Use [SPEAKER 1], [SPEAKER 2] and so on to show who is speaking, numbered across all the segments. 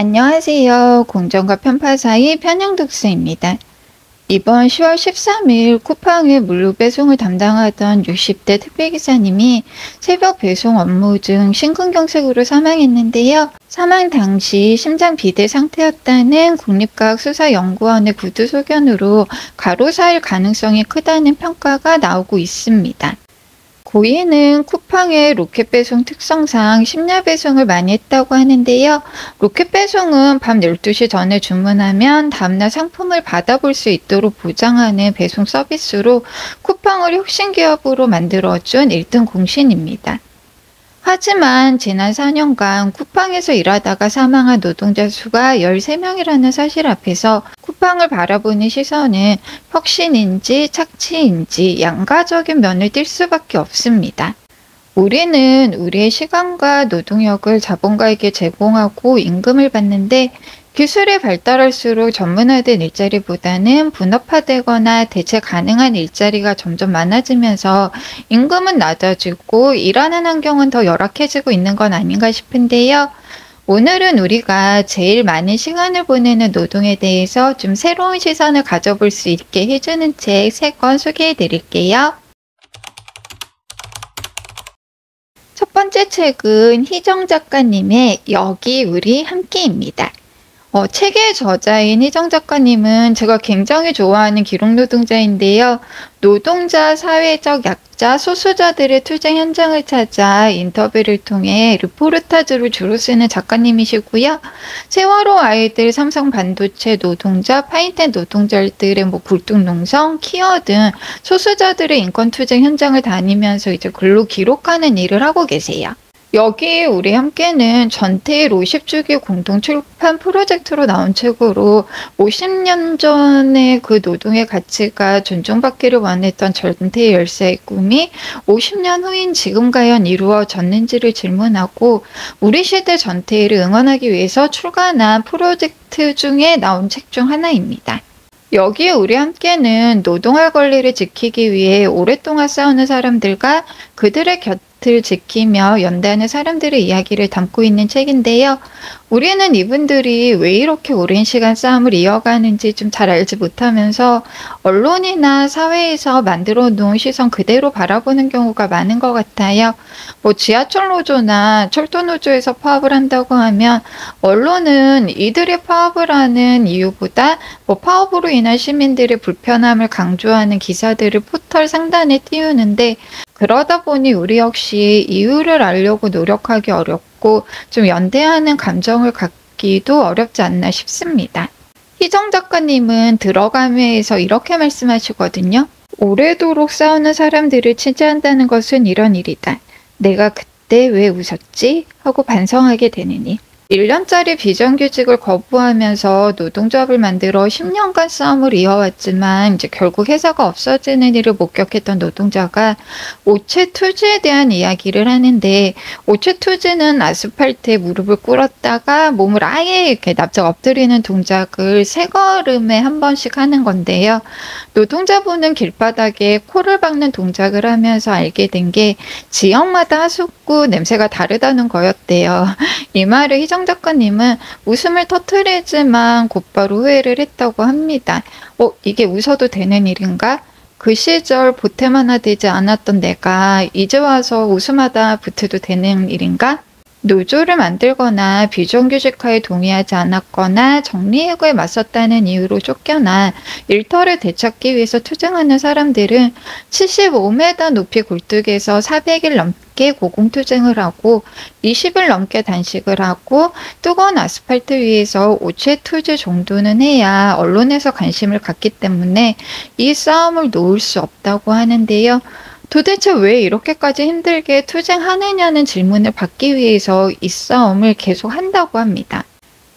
[SPEAKER 1] 안녕하세요. 공정과 편파 사이 편향독서입니다. 이번 10월 13일 쿠팡의 물류 배송을 담당하던 60대 택배기사님이 새벽 배송 업무 중 심근경색으로 사망했는데요. 사망 당시 심장 비대 상태였다는 국립과학수사연구원의 구두 소견으로 가로사일 가능성이 크다는 평가가 나오고 있습니다. 고인은 쿠팡의 로켓 배송 특성상 심야 배송을 많이 했다고 하는데요. 로켓 배송은 밤 12시 전에 주문하면 다음날 상품을 받아볼 수 있도록 보장하는 배송 서비스로 쿠팡을 혁신기업으로 만들어준 1등 공신입니다. 하지만 지난 4년간 쿠팡에서 일하다가 사망한 노동자 수가 13명이라는 사실 앞에서 쿠팡을 바라보는 시선은 혁신인지 착취인지 양가적인 면을 띌 수밖에 없습니다. 우리는 우리의 시간과 노동력을 자본가에게 제공하고 임금을 받는데 기술이 발달할수록 전문화된 일자리보다는 분업화되거나 대체 가능한 일자리가 점점 많아지면서 임금은 낮아지고 일하는 환경은 더 열악해지고 있는 건 아닌가 싶은데요. 오늘은 우리가 제일 많은 시간을 보내는 노동에 대해서 좀 새로운 시선을 가져볼 수 있게 해주는 책 3권 소개해 드릴게요. 첫 번째 책은 희정 작가님의 여기 우리 함께입니다. 책의 저자인 희정 작가님은 제가 굉장히 좋아하는 기록노동자인데요. 노동자, 사회적 약자, 소수자들의 투쟁 현장을 찾아 인터뷰를 통해 르포르타주를 주로 쓰는 작가님이시고요. 세월호 아이들, 삼성 반도체 노동자, 파인텍 노동자들의 굴뚝농성, 키어 등 소수자들의 인권 투쟁 현장을 다니면서 이제 글로 기록하는 일을 하고 계세요. 여기 우리 함께는 전태일 50주기 공동 출판 프로젝트로 나온 책으로 50년 전에 그 노동의 가치가 존중받기를 원했던 전태일 열사의 꿈이 50년 후인 지금 과연 이루어졌는지를 질문하고 우리 시대 전태일을 응원하기 위해서 출간한 프로젝트 중에 나온 책 중 하나입니다. 여기에 우리 함께는 노동할 권리를 지키기 위해 오랫동안 싸우는 사람들과 그들의 곁을 지키며 연대하는 사람들의 이야기를 담고 있는 책인데요. 우리는 이분들이 왜 이렇게 오랜 시간 싸움을 이어가는지 좀 잘 알지 못하면서 언론이나 사회에서 만들어 놓은 시선 그대로 바라보는 경우가 많은 것 같아요. 지하철 노조나 철도 노조에서 파업을 한다고 하면 언론은 이들이 파업을 하는 이유보다 파업으로 인한 시민들의 불편함을 강조하는 기사들을 포털 상단에 띄우는데 그러다 보니 우리 역시 이유를 알려고 노력하기 어렵고 좀 연대하는 감정을 갖기도 어렵지 않나 싶습니다. 희정 작가님은 들어가면서 이렇게 말씀하시거든요. 오래도록 싸우는 사람들을 치재한다는 것은 이런 일이다. 내가 그때 왜 웃었지? 하고 반성하게 되느니. 1년짜리 비정규직을 거부하면서 노동조합을 만들어 10년간 싸움을 이어왔지만 이제 결국 회사가 없어지는 일을 목격했던 노동자가 오체 투지에 대한 이야기를 하는데 오체 투지는 아스팔트에 무릎을 꿇었다가 몸을 아예 이렇게 납작 엎드리는 동작을 세 걸음에 한 번씩 하는 건데요. 노동자분은 길바닥에 코를 박는 동작을 하면서 알게 된 게 지역마다 하수구 냄새가 다르다는 거였대요. 이 말을 희정 작가님은 웃음을 터뜨리지만 곧바로 후회를 했다고 합니다. 이게 웃어도 되는 일인가? 그 시절 보탬 하나 되지 않았던 내가 이제 와서 웃음하다 붙어도 되는 일인가? 노조를 만들거나 비정규직화에 동의하지 않았거나 정리해고에 맞섰다는 이유로 쫓겨나 일터를 되찾기 위해서 투쟁하는 사람들은 75m 높이 굴뚝에서 400일 넘게 고공투쟁을 하고 20일 넘게 단식을 하고 뜨거운 아스팔트 위에서 오체 투쟁 정도는 해야 언론에서 관심을 갖기 때문에 이 싸움을 놓을 수 없다고 하는데요. 도대체 왜 이렇게까지 힘들게 투쟁하느냐는 질문을 받기 위해서 이 싸움을 계속 한다고 합니다.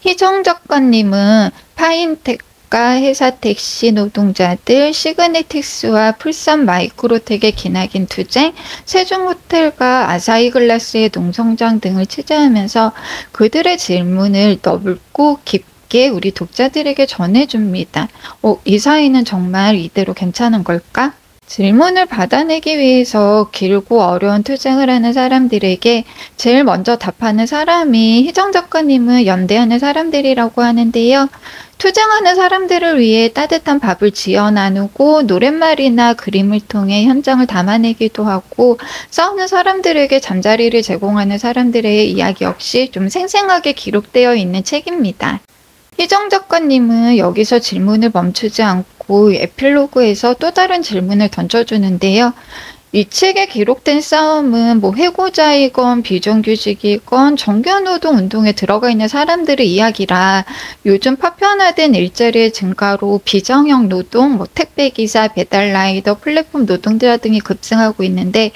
[SPEAKER 1] 희정 작가님은 파인텍과 회사 택시 노동자들, 시그네틱스와 풀산 마이크로텍의 기나긴 투쟁, 세종호텔과 아사히글라스의 농성장 등을 취재하면서 그들의 질문을 넓고 깊게 우리 독자들에게 전해줍니다. 이 사회는 정말 이대로 괜찮은 걸까? 질문을 받아내기 위해서 길고 어려운 투쟁을 하는 사람들에게 제일 먼저 답하는 사람이 희정 작가님을 연대하는 사람들이라고 하는데요. 투쟁하는 사람들을 위해 따뜻한 밥을 지어 나누고 노랫말이나 그림을 통해 현장을 담아내기도 하고, 싸우는 사람들에게 잠자리를 제공하는 사람들의 이야기 역시 좀 생생하게 기록되어 있는 책입니다. 희정 작가님은 여기서 질문을 멈추지 않고 에필로그에서 또 다른 질문을 던져주는데요. 이 책에 기록된 싸움은 해고자이건 비정규직이건 정규노동 운동에 들어가 있는 사람들의 이야기라, 요즘 파편화된 일자리의 증가로 비정형 노동, 택배기사, 배달라이더, 플랫폼 노동자 등이 급증하고 있는데,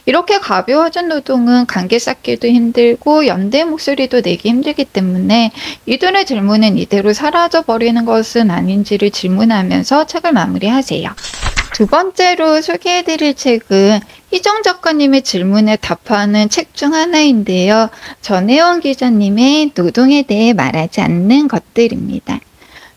[SPEAKER 1] 이렇게 가벼워진 노동은 관계 쌓기도 힘들고 연대 목소리도 내기 힘들기 때문에 이들의 질문은 이대로 사라져버리는 것은 아닌지를 질문하면서 책을 마무리하세요. 두 번째로 소개해드릴 책은 희정 작가님의 질문에 답하는 책 중 하나인데요. 전혜원 기자님의 노동에 대해 말하지 않는 것들입니다.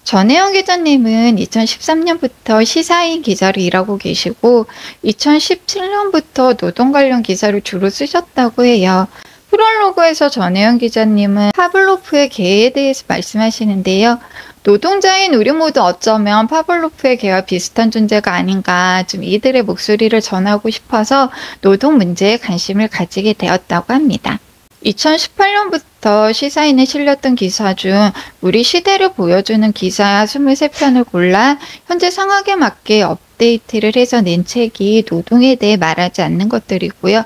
[SPEAKER 1] 전혜원 기자님은 2013년부터 시사인 기자로 일하고 계시고 2017년부터 노동 관련 기사를 주로 쓰셨다고 해요. 프롤로그에서 전혜원 기자님은 파블로프의 개에 대해서 말씀하시는데요. 노동자인 우리 모두 어쩌면 파블로프의 개와 비슷한 존재가 아닌가, 좀 이들의 목소리를 전하고 싶어서 노동 문제에 관심을 가지게 되었다고 합니다. 2018년부터 시사인에 실렸던 기사 중 우리 시대를 보여주는 기사 23편을 골라 현재 상황에 맞게 업데이트를 해서 낸 책이 노동에 대해 말하지 않는 것들이고요.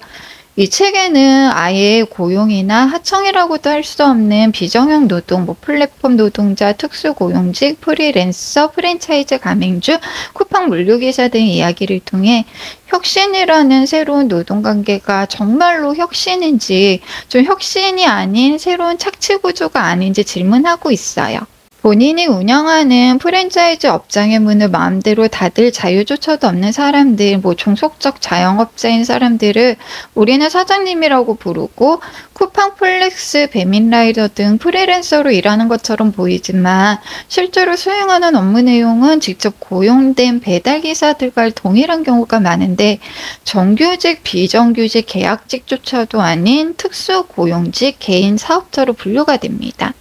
[SPEAKER 1] 이 책에는 아예 고용이나 하청이라고도 할 수 없는 비정형 노동, 플랫폼 노동자, 특수고용직, 프리랜서, 프랜차이즈 가맹주, 쿠팡 물류기사 등의 이야기를 통해 혁신이라는 새로운 노동관계가 정말로 혁신인지, 좀 혁신이 아닌 새로운 착취구조가 아닌지 질문하고 있어요. 본인이 운영하는 프랜차이즈 업장의 문을 마음대로 닫을 자유조차도 없는 사람들, 종속적 자영업자인 사람들을 우리는 사장님이라고 부르고, 쿠팡 플렉스, 배민라이더 등 프리랜서로 일하는 것처럼 보이지만 실제로 수행하는 업무 내용은 직접 고용된 배달기사들과 동일한 경우가 많은데, 정규직, 비정규직, 계약직조차도 아닌 특수고용직, 개인 사업자로 분류가 됩니다.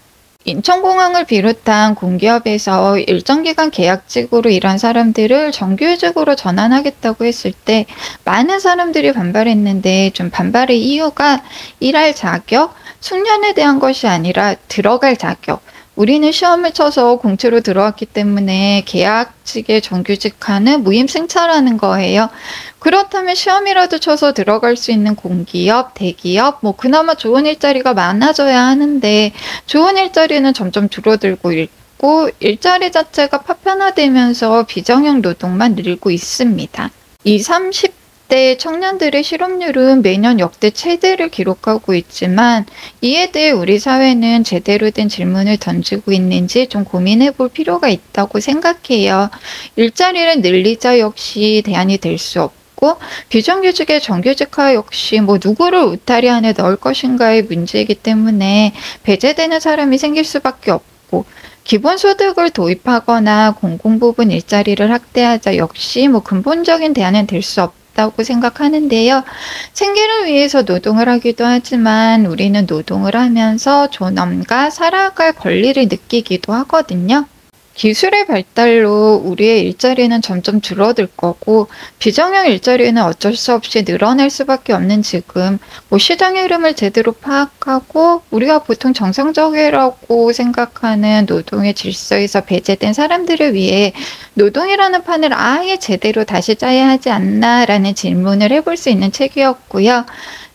[SPEAKER 1] 인천공항을 비롯한 공기업에서 일정 기간 계약직으로 일한 사람들을 정규직으로 전환하겠다고 했을 때 많은 사람들이 반발했는데, 좀 반발의 이유가 일할 자격, 숙련에 대한 것이 아니라 들어갈 자격. 우리는 시험을 쳐서 공채로 들어왔기 때문에 계약직에 정규직화는 무임승차라는 거예요. 그렇다면 시험이라도 쳐서 들어갈 수 있는 공기업, 대기업, 그나마 좋은 일자리가 많아져야 하는데, 좋은 일자리는 점점 줄어들고 있고 일자리 자체가 파편화되면서 비정형 노동만 늘고 있습니다. 20, 30대 청년들의 실업률은 매년 역대 최대를 기록하고 있지만, 이에 대해 우리 사회는 제대로 된 질문을 던지고 있는지 좀 고민해 볼 필요가 있다고 생각해요. 일자리를 늘리자 역시 대안이 될 수 없고, 비정규직의 정규직화 역시 누구를 울타리 안에 넣을 것인가의 문제이기 때문에 배제되는 사람이 생길 수밖에 없고, 기본소득을 도입하거나 공공부분 일자리를 확대하자 역시 근본적인 대안은 될 수 없다고 생각하는데요. 생계를 위해서 노동을 하기도 하지만 우리는 노동을 하면서 존엄과 살아갈 권리를 느끼기도 하거든요. 기술의 발달로 우리의 일자리는 점점 줄어들 거고, 비정형 일자리는 어쩔 수 없이 늘어날 수밖에 없는 지금, 시장의 흐름을 제대로 파악하고 우리가 보통 정상적이라고 생각하는 노동의 질서에서 배제된 사람들을 위해 노동이라는 판을 아예 제대로 다시 짜야 하지 않나라는 질문을 해볼 수 있는 책이었고요.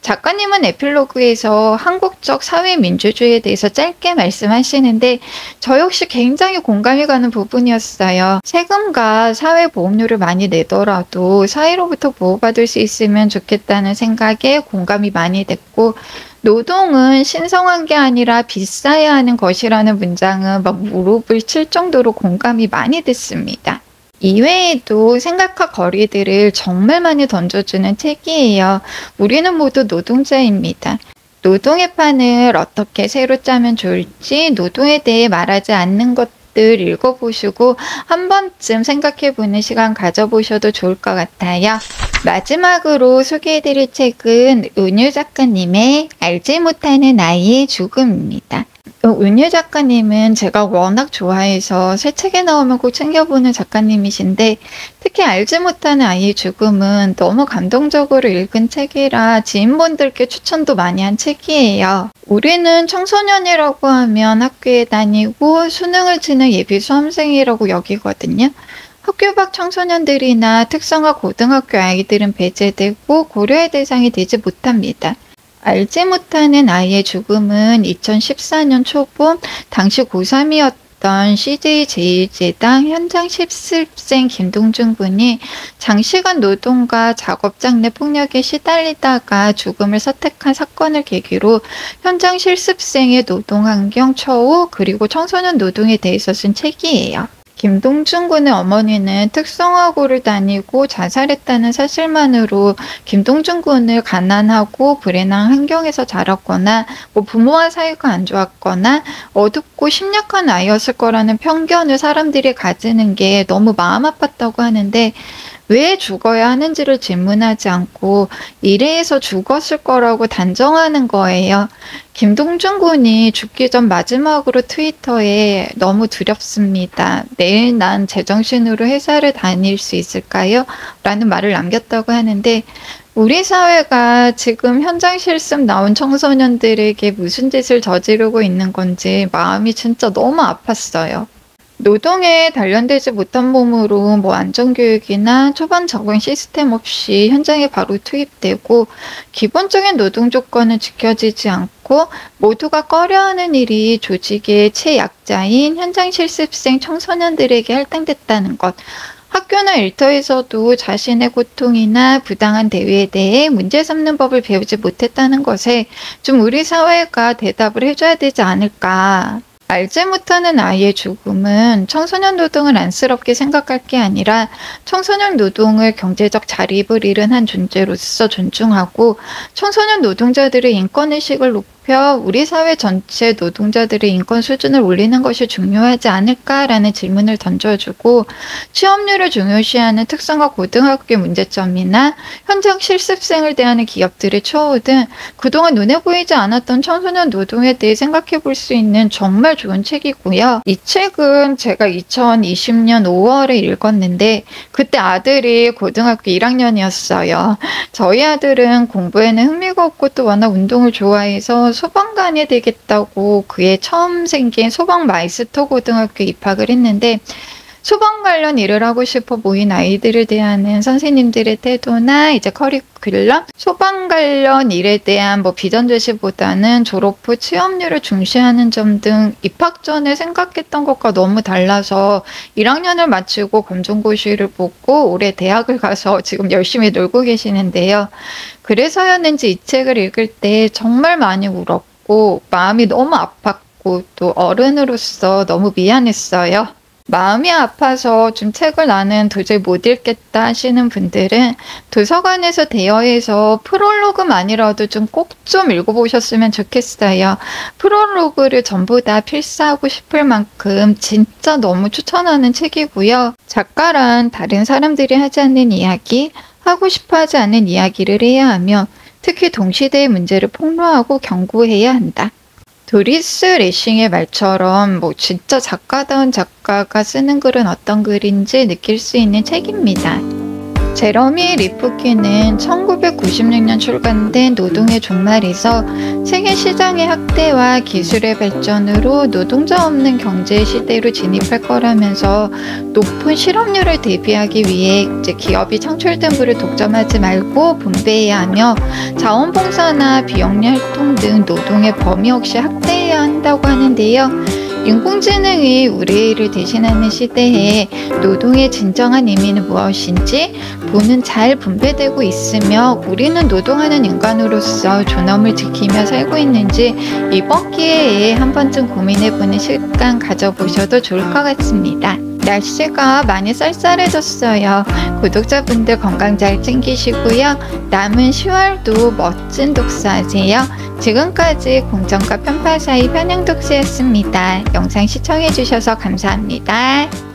[SPEAKER 1] 작가님은 에필로그에서 한국적 사회민주주의에 대해서 짧게 말씀하시는데, 저 역시 굉장히 공감이 가는 부분이었어요. 세금과 사회보험료를 많이 내더라도 사회로부터 보호받을 수 있으면 좋겠다는 생각에 공감이 많이 됐고, 노동은 신성한 게 아니라 비싸야 하는 것이라는 문장은 무릎을 칠 정도로 공감이 많이 됐습니다. 이외에도 생각과 거리들을 정말 많이 던져주는 책이에요. 우리는 모두 노동자입니다. 노동의 판을 어떻게 새로 짜면 좋을지, 노동에 대해 말하지 않는 것들, 책들 읽어보시고 한 번쯤 생각해보는 시간 가져보셔도 좋을 것 같아요. 마지막으로 소개해드릴 책은 은유 작가님의 알지 못하는 아이의 죽음입니다. 은유 작가님은 제가 워낙 좋아해서 새 책에 나오면 꼭 챙겨보는 작가님이신데, 특히 알지 못하는 아이의 죽음은 너무 감동적으로 읽은 책이라 지인분들께 추천도 많이 한 책이에요. 우리는 청소년이라고 하면 학교에 다니고 수능을 치는 예비 수험생이라고 여기거든요. 학교 밖 청소년들이나 특성화 고등학교 아이들은 배제되고 고려의 대상이 되지 못합니다. 알지 못하는 아이의 죽음은 2014년 초봄 당시 고3이었던 CJ 제1제당 현장 실습생 김동준 군이 장시간 노동과 작업 장내 폭력에 시달리다가 죽음을 선택한 사건을 계기로 현장 실습생의 노동 환경, 처우, 그리고 청소년 노동에 대해서 쓴 책이에요. 김동준 군의 어머니는 특성화고를 다니고 자살했다는 사실만으로 김동준 군을 가난하고 불행한 환경에서 자랐거나 부모와 사이가 안 좋았거나 어둡고 심약한 아이였을 거라는 편견을 사람들이 가지는 게 너무 마음 아팠다고 하는데, 왜 죽어야 하는지를 질문하지 않고 이래서 죽었을 거라고 단정하는 거예요. 김동준 군이 죽기 전 마지막으로 트위터에 "너무 두렵습니다. 내일 난 제정신으로 회사를 다닐 수 있을까요? 라는 말을 남겼다고 하는데, 우리 사회가 지금 현장 실습 나온 청소년들에게 무슨 짓을 저지르고 있는 건지 마음이 진짜 너무 아팠어요. 노동에 단련되지 못한 몸으로 안전교육이나 초반 적응 시스템 없이 현장에 바로 투입되고 기본적인 노동 조건은 지켜지지 않고 모두가 꺼려하는 일이 조직의 최약자인 현장 실습생 청소년들에게 할당됐다는 것, 학교나 일터에서도 자신의 고통이나 부당한 대우에 대해 문제 삼는 법을 배우지 못했다는 것에 좀 우리 사회가 대답을 해줘야 되지 않을까. 알지 못하는 아이의 죽음은 청소년 노동을 안쓰럽게 생각할 게 아니라 청소년 노동을 경제적 자립을 잃은 한 존재로서 존중하고 청소년 노동자들의 인권의식을 높여 우리 사회 전체 노동자들의 인권 수준을 올리는 것이 중요하지 않을까라는 질문을 던져주고, 취업률을 중요시하는 특성화 고등학교의 문제점이나 현장 실습생을 대하는 기업들의 처우 등 그동안 눈에 보이지 않았던 청소년 노동에 대해 생각해 볼 수 있는 정말 좋은 책이고요. 이 책은 제가 2020년 5월에 읽었는데 그때 아들이 고등학교 1학년이었어요. 저희 아들은 공부에는 흥미가 없고 또 워낙 운동을 좋아해서 소방관이 되겠다고 그의 처음 생긴 소방 마이스터 고등학교에 입학을 했는데, 소방 관련 일을 하고 싶어 모인 아이들을 대하는 선생님들의 태도나 커리큘럼, 소방 관련 일에 대한 비전 제시보다는 졸업 후 취업률을 중시하는 점 등 입학 전에 생각했던 것과 너무 달라서 1학년을 마치고 검정고시를 보고 올해 대학을 가서 지금 열심히 놀고 계시는데요. 그래서였는지 이 책을 읽을 때 정말 많이 울었고 마음이 너무 아팠고 또 어른으로서 너무 미안했어요. 마음이 아파서 좀 책을 나는 도저히 못 읽겠다 하시는 분들은 도서관에서 대여해서 프롤로그만이라도 꼭 좀 읽어보셨으면 좋겠어요. 프롤로그를 전부 다 필사하고 싶을 만큼 진짜 너무 추천하는 책이고요. 작가란 다른 사람들이 하지 않는 이야기, 하고 싶어 하지 않는 이야기를 해야 하며 특히 동시대의 문제를 폭로하고 경고해야 한다. 도리스 레싱의 말처럼 진짜 작가다운 작가가 쓰는 글은 어떤 글인지 느낄 수 있는 책입니다. 제러미 리프키는 1996년 출간된 노동의 종말에서 세계 시장의 확대와 기술의 발전으로 노동자 없는 경제 시대로 진입할 거라면서 높은 실업률을 대비하기 위해 기업이 창출된 부를 독점하지 말고 분배해야 하며 자원봉사나 비영리 활동 등 노동의 범위 없이 확대해야 한다고 하는데요. 인공지능이 우리의 일을 대신하는 시대에 노동의 진정한 의미는 무엇인지 부는 잘 분배되고 있으며 우리는 노동하는 인간으로서 존엄을 지키며 살고 있는지 이번 기회에 한 번쯤 고민해보는 시간 가져보셔도 좋을 것 같습니다. 날씨가 많이 쌀쌀해졌어요. 구독자분들 건강 잘 챙기시고요. 남은 10월도 멋진 독서하세요. 지금까지 공정과 편파 사이 편향독스였습니다. 영상 시청해주셔서 감사합니다.